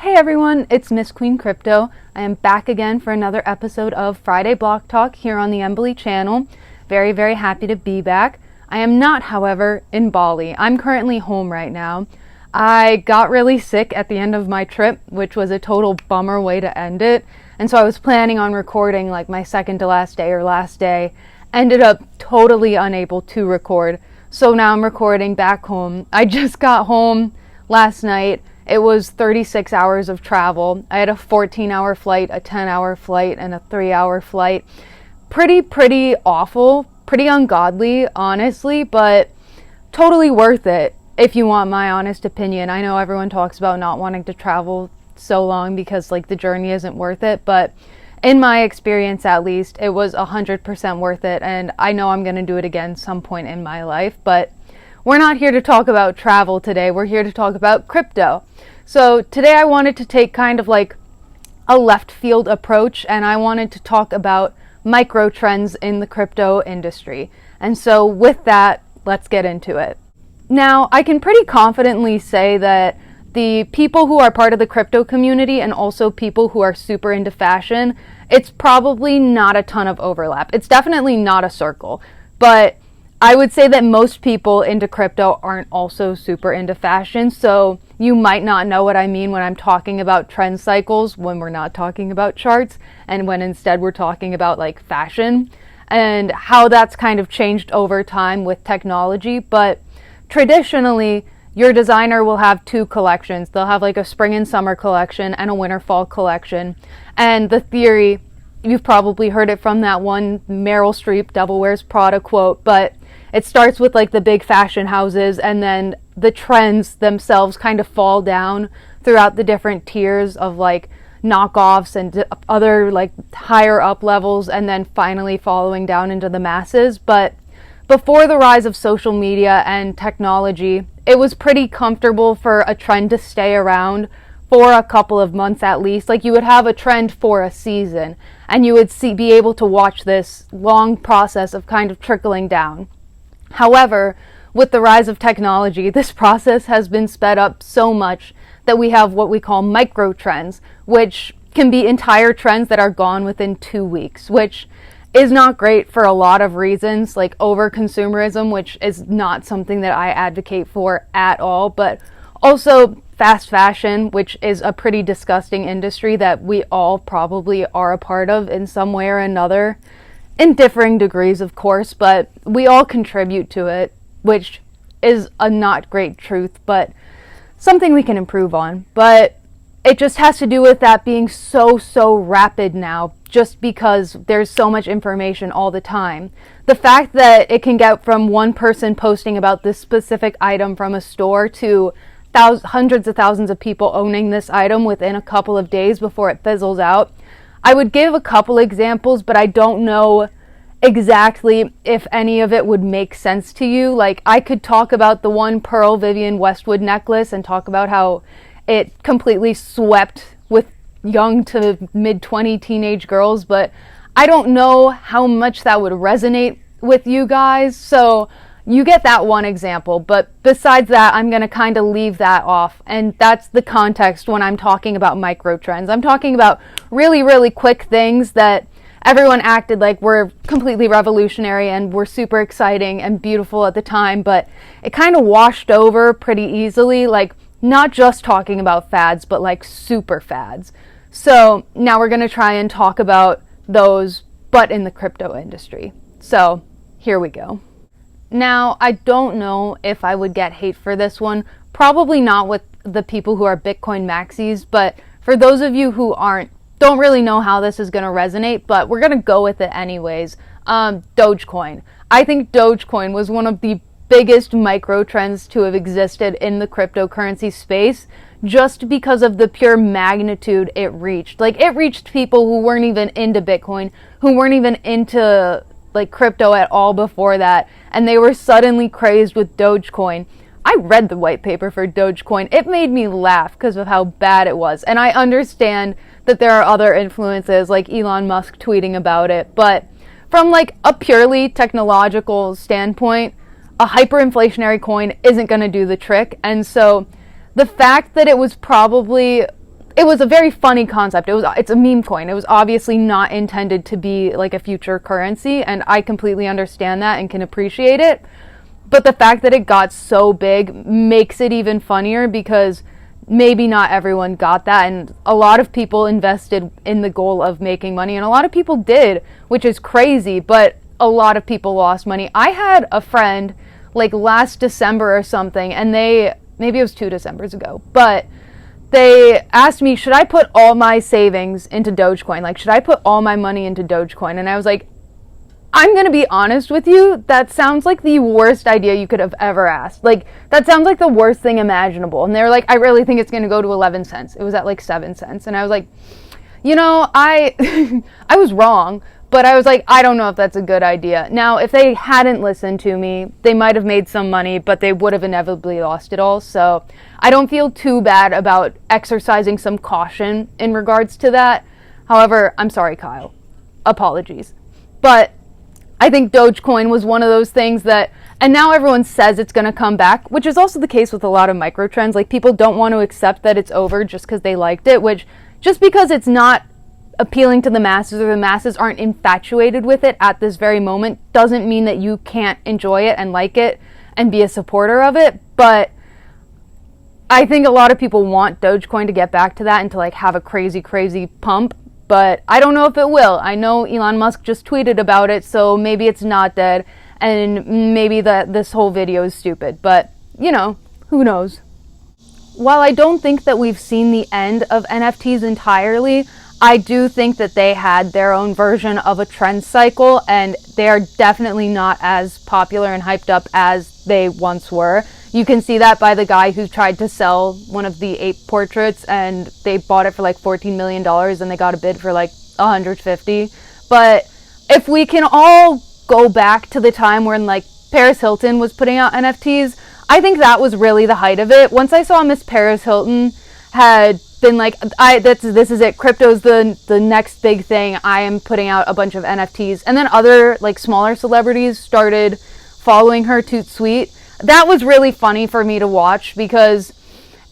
Hey everyone, it's Miss Queen Crypto. I am back again for another episode of Friday Block Talk here on the Embily channel. Very, very happy to be back. I am not, however, in Bali. I'm currently home right now. I got really sick at the end of my trip, which was a total bummer way to end it. And so I was planning on recording like my second to last day or last day. Ended up totally unable to record. So now I'm recording back home. I just got home last night. It was 36 hours of travel. I had a 14-hour flight, a 10-hour flight, and a 3-hour flight. Pretty awful, pretty ungodly, honestly, but totally worth it if you want my honest opinion. I know everyone talks about not wanting to travel so long because like the journey isn't worth it, but in my experience at least, it was 100% worth it, and I know I'm going to do it again some point in my life, but we're not here to talk about travel today. We're here to talk about crypto. So today I wanted to take kind of like a left field approach, and I wanted to talk about microtrends in the crypto industry. And so with that, let's get into it. Now, I can pretty confidently say that the people who are part of the crypto community and also people who are super into fashion, it's probably not a ton of overlap. It's definitely not a circle, but I would say that most people into crypto aren't also super into fashion, so you might not know what I mean when I'm talking about trend cycles, when we're not talking about charts, and when instead we're talking about like fashion, and how that's kind of changed over time with technology. But traditionally, your designer will have two collections. They'll have like a spring and summer collection and a winter fall collection. And the theory, you've probably heard it from that one Meryl Streep Devil Wears Prada quote, but it starts with like the big fashion houses, and then the trends themselves kind of fall down throughout the different tiers of like knockoffs and other like higher up levels, and then finally following down into the masses. But before the rise of social media and technology, it was pretty comfortable for a trend to stay around for a couple of months at least. Like you would have a trend for a season, and you would be able to watch this long process of kind of trickling down. However, with the rise of technology, this process has been sped up so much that we have what we call microtrends, which can be entire trends that are gone within 2 weeks, which is not great for a lot of reasons, like over-consumerism, which is not something that I advocate for at all, but also fast fashion, which is a pretty disgusting industry that we all probably are a part of in some way or another. In differing degrees, of course, but we all contribute to it, which is a not great truth, but something we can improve on. But it just has to do with that being so rapid now, just because there's so much information all the time. The fact that it can get from one person posting about this specific item from a store to hundreds of thousands of people owning this item within a couple of days before it fizzles out. I would give a couple examples, but I don't know exactly if any of it would make sense to you. Like, I could talk about the one Pearl Vivian Westwood necklace and talk about how it completely swept with young to mid-20 teenage girls, but I don't know how much that would resonate with you guys. So you get that one example, but besides that, I'm going to kind of leave that off, and that's the context when I'm talking about microtrends. I'm talking about really quick things that everyone acted like were completely revolutionary and were super exciting and beautiful at the time, but it kind of washed over pretty easily, like not just talking about fads, but like super fads. So now we're going to try and talk about those, but in the crypto industry. So here we go. Now, I don't know if I would get hate for this one, probably not with the people who are Bitcoin maxis, but for those of you who don't really know how this is going to resonate, but we're going to go with it anyways. Dogecoin. I think Dogecoin was one of the biggest microtrends to have existed in the cryptocurrency space, just because of the pure magnitude it reached. Like, it reached people who weren't even into Bitcoin, who weren't even into like crypto at all before that, and they were suddenly crazed with Dogecoin. I read the white paper for Dogecoin. It made me laugh because of how bad it was, and I understand that there are other influences like Elon Musk tweeting about it, but from like a purely technological standpoint, a hyperinflationary coin isn't going to do the trick. And so the fact that it was probably it was a very funny concept. It's a meme coin. It was obviously not intended to be like a future currency, and I completely understand that and can appreciate it. But the fact that it got so big makes it even funnier, because maybe not everyone got that, and a lot of people invested in the goal of making money, and a lot of people did, which is crazy, but a lot of people lost money. I had a friend like last December or something, and maybe it was 2 Decembers ago, but they asked me, should I put all my savings into Dogecoin? Like, should I put all my money into Dogecoin? And I was like, I'm going to be honest with you, that sounds like the worst idea you could have ever asked. Like, that sounds like the worst thing imaginable. And they were like, I really think it's going to go to 11 cents. It was at like 7 cents. And I was like, I I was wrong, but I was like, I don't know if that's a good idea. Now, if they hadn't listened to me, they might have made some money, but they would have inevitably lost it all. So I don't feel too bad about exercising some caution in regards to that. However, I'm sorry, Kyle. Apologies. But I think Dogecoin was one of those things that, and now everyone says it's going to come back, which is also the case with a lot of microtrends. Like, people don't want to accept that it's over just because they liked it, which just because it's not appealing to the masses, or the masses aren't infatuated with it at this very moment, doesn't mean that you can't enjoy it and like it and be a supporter of it. But I think a lot of people want Dogecoin to get back to that and to like have a crazy pump, but I don't know if it will. I know Elon Musk just tweeted about it, so maybe it's not dead, and maybe this whole video is stupid, but who knows. While I don't think that we've seen the end of NFTs entirely, I do think that they had their own version of a trend cycle, and they are definitely not as popular and hyped up as they once were. You can see that by the guy who tried to sell one of the ape portraits, and they bought it for like $14 million, and they got a bid for like 150. But if we can all go back to the time when like Paris Hilton was putting out NFTs, I think that was really the height of it. Once I saw Miss Paris Hilton had been like, this is it, crypto's the next big thing, I am putting out a bunch of NFTs, and then other like smaller celebrities started following her toot sweet. That was really funny for me to watch, because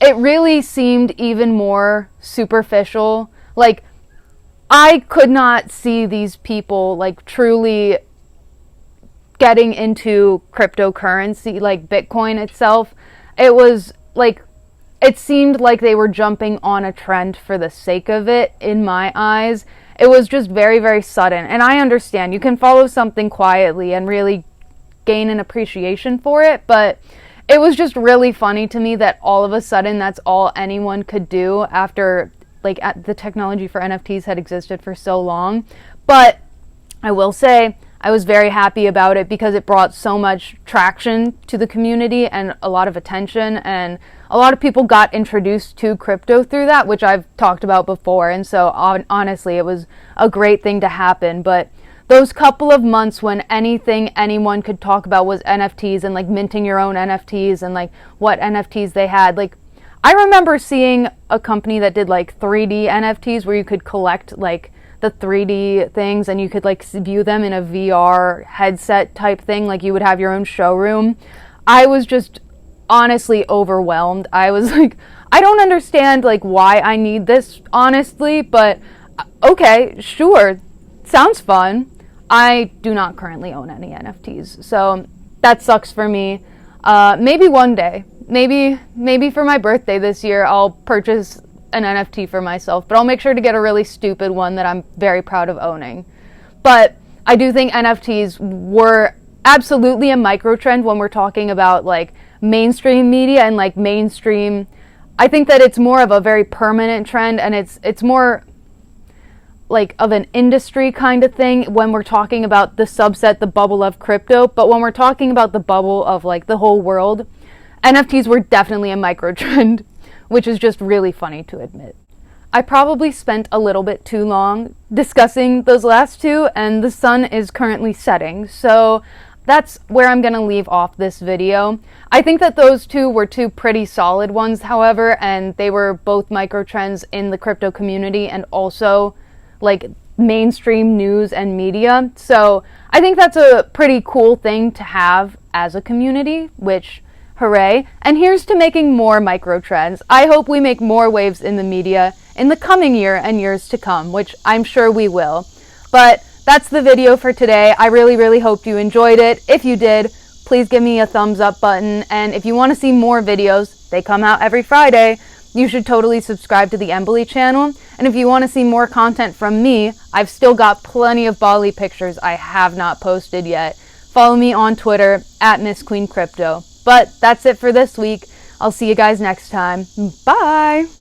it really seemed even more superficial. Like, I could not see these people like truly getting into cryptocurrency, like Bitcoin itself. It was like, it seemed like they were jumping on a trend for the sake of it, in my eyes. It was just very, very sudden. And I understand you can follow something quietly and really gain an appreciation for it, but it was just really funny to me that all of a sudden that's all anyone could do after like the technology for NFTs had existed for so long. But I will say I was very happy about it, because it brought so much traction to the community and a lot of attention, and a lot of people got introduced to crypto through that, which I've talked about before. And so honestly, it was a great thing to happen. But those couple of months when anything anyone could talk about was NFTs, and like minting your own NFTs, and like what NFTs they had. Like, I remember seeing a company that did like 3D NFTs where you could collect like the 3D things, and you could like view them in a VR headset type thing. Like, you would have your own showroom. I was just honestly overwhelmed. I was like, I don't understand like why I need this, honestly, but okay, sure, sounds fun. I do not currently own any NFTs, so that sucks for me. Maybe one day, maybe for my birthday this year, I'll purchase an NFT for myself, but I'll make sure to get a really stupid one that I'm very proud of owning. But I do think NFTs were absolutely a microtrend when we're talking about like mainstream media and like mainstream. I think that it's more of a very permanent trend, and it's more like of an industry kind of thing when we're talking about the subset, the bubble of crypto. But when we're talking about the bubble of like the whole world, NFTs were definitely a microtrend, which is just really funny to admit. I probably spent a little bit too long discussing those last two, and the sun is currently setting, so that's where I'm going to leave off this video. I think that those two were two pretty solid ones, however, and they were both microtrends in the crypto community and also like mainstream news and media. So I think that's a pretty cool thing to have as a community, which, hooray. And here's to making more microtrends. I hope we make more waves in the media in the coming year and years to come, which I'm sure we will. But that's the video for today. I really hope you enjoyed it. If you did, please give me a thumbs up button. And if you want to see more videos, they come out every Friday, you should totally subscribe to the Embily channel. And if you want to see more content from me, I've still got plenty of Bali pictures I have not posted yet. Follow me on Twitter at Miss Queen Crypto. But that's it for this week. I'll see you guys next time. Bye!